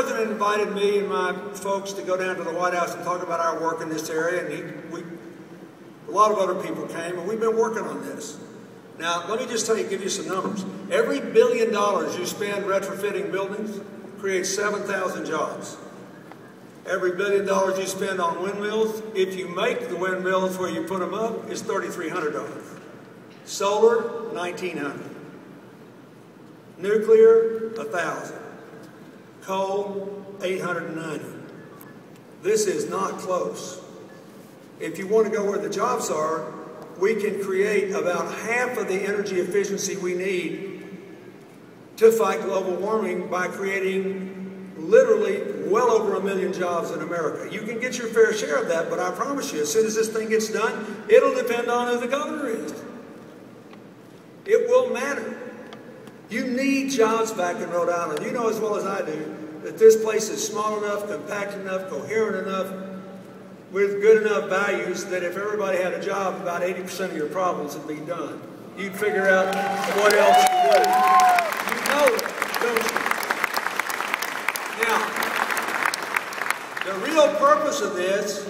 president invited me and my folks to go down to the White House and talk about our work in this area, and a lot of other people came, and we've been working on this. Now, let me just give you some numbers. Every $1 billion you spend retrofitting buildings creates 7,000 jobs. Every $1 billion you spend on windmills, if you make the windmills where you put them up, is $3,300. Solar, $1,900. Nuclear, $1,000. Coal, $890. This is not close. If you want to go where the jobs are, we can create about half of the energy efficiency we need to fight global warming by creating literally well over 1 million jobs in America. You can get your fair share of that, but I promise you, as soon as this thing gets done, it'll depend on who the governor is. It will matter. You need jobs back in Rhode Island. You know as well as I do that this place is small enough, compact enough, coherent enough, with good enough values that if everybody had a job, about 80% of your problems would be done. You'd figure out what else to do. You know it, don't you? Now, the real purpose of this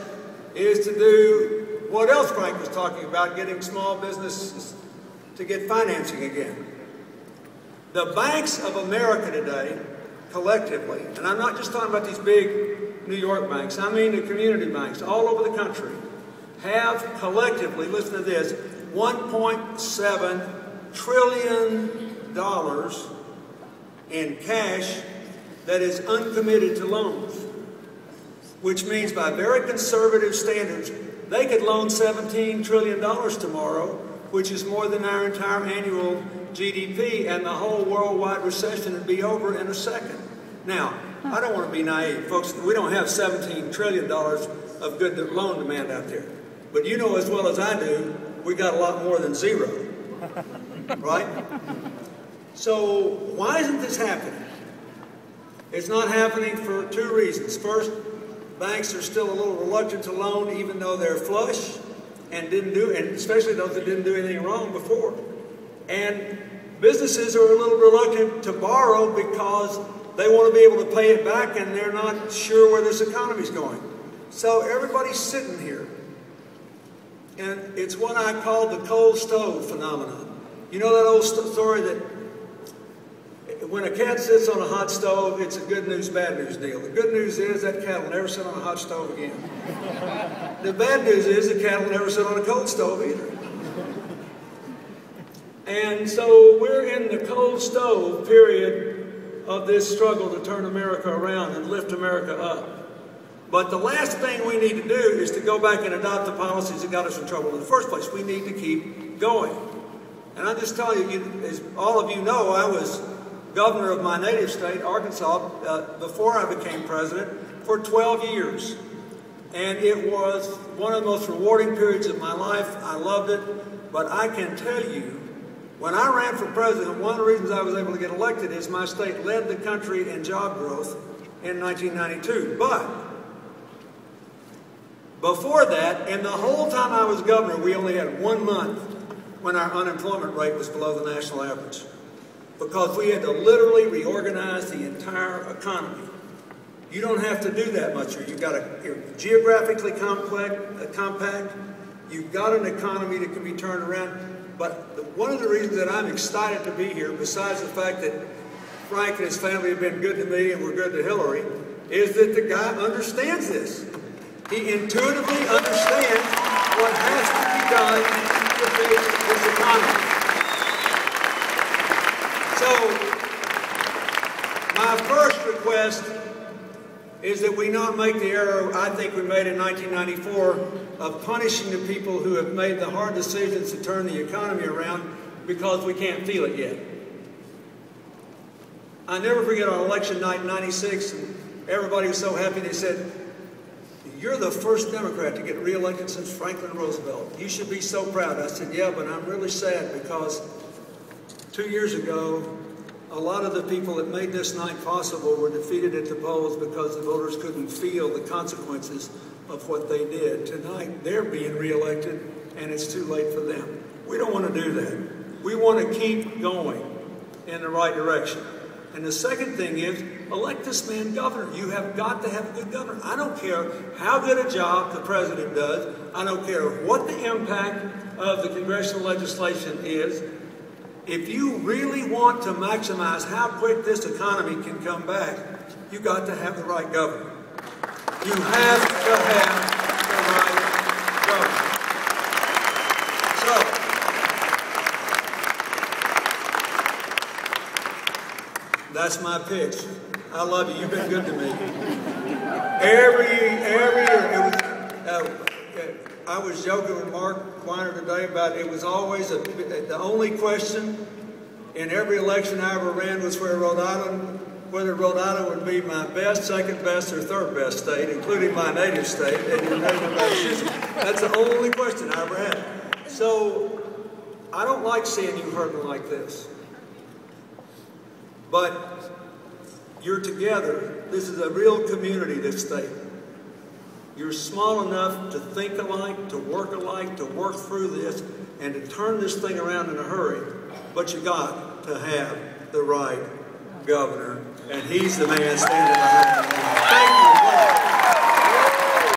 is to do what else Frank was talking about, getting small businesses to get financing again. The banks of America today, collectively, and I'm not just talking about these big New York banks, I mean the community banks all over the country, have collectively, listen to this, $1.7 trillion in cash that is uncommitted to loans, which means by very conservative standards, they could loan $17 trillion tomorrow, which is more than our entire annual GDP, and the whole worldwide recession would be over in a second. Now, I don't want to be naive. Folks, we don't have $17 trillion of good loan demand out there. But you know as well as I do, we got a lot more than zero. Right? So, why isn't this happening? It's not happening for two reasons. First, banks are still a little reluctant to loan even though they're flush and especially those that didn't do anything wrong before. And businesses are a little reluctant to borrow because they want to be able to pay it back and they're not sure where this economy is going. So everybody's sitting here. And it's what I call the cold stove phenomenon. You know that old story that when a cat sits on a hot stove, it's a good news, bad news deal. The good news is that cat will never sit on a hot stove again. The bad news is the cat will never sit on a cold stove either. And so we're in the cold stove period of this struggle to turn America around and lift America up. But the last thing we need to do is to go back and adopt the policies that got us in trouble in the first place. We need to keep going. And I'm just telling you, as all of you know, I was governor of my native state, Arkansas, before I became president for 12 years. And it was one of the most rewarding periods of my life. I loved it. But I can tell you, when I ran for president, one of the reasons I was able to get elected is my state led the country in job growth in 1992. But before that, and the whole time I was governor, we only had 1 month when our unemployment rate was below the national average, because we had to literally reorganize the entire economy. You don't have to do that much. You're geographically compact. You've got an economy that can be turned around. But one of the reasons that I'm excited to be here, besides the fact that Frank and his family have been good to me and we're good to Hillary, is that the guy understands this. He intuitively understands what has to be done to fix this economy. So, my first request is that we not make the error I think we made in 1994 of punishing the people who have made the hard decisions to turn the economy around because we can't feel it yet. I never forget on election night in '96, and everybody was so happy. They said, "You're the first Democrat to get reelected since Franklin Roosevelt. You should be so proud." I said, "Yeah, but I'm really sad because 2 years ago, a lot of the people that made this night possible were defeated at the polls because the voters couldn't feel the consequences of what they did. Tonight, they're being reelected, and it's too late for them." We don't want to do that. We want to keep going in the right direction. And the second thing is, elect this man governor. You have got to have a good governor. I don't care how good a job the president does. I don't care what the impact of the congressional legislation is. If you really want to maximize how quick this economy can come back, you've got to have the right governor. You have to have the right governor. So, that's my pitch. I love you. You've been good to me. Every year, I was joking with Mark Weiner today about it was always the only question in every election I ever ran was whether Rhode Island would be my best, second best, or third best state, including my native state, and your native Massachusetts. That's the only question I ever had. So I don't like seeing you hurting like this. But you're together. This is a real community, this state. You're small enough to think alike, to work through this, and to turn this thing around in a hurry. But you got to have the right governor, and he's the man standing behind you. Thank you.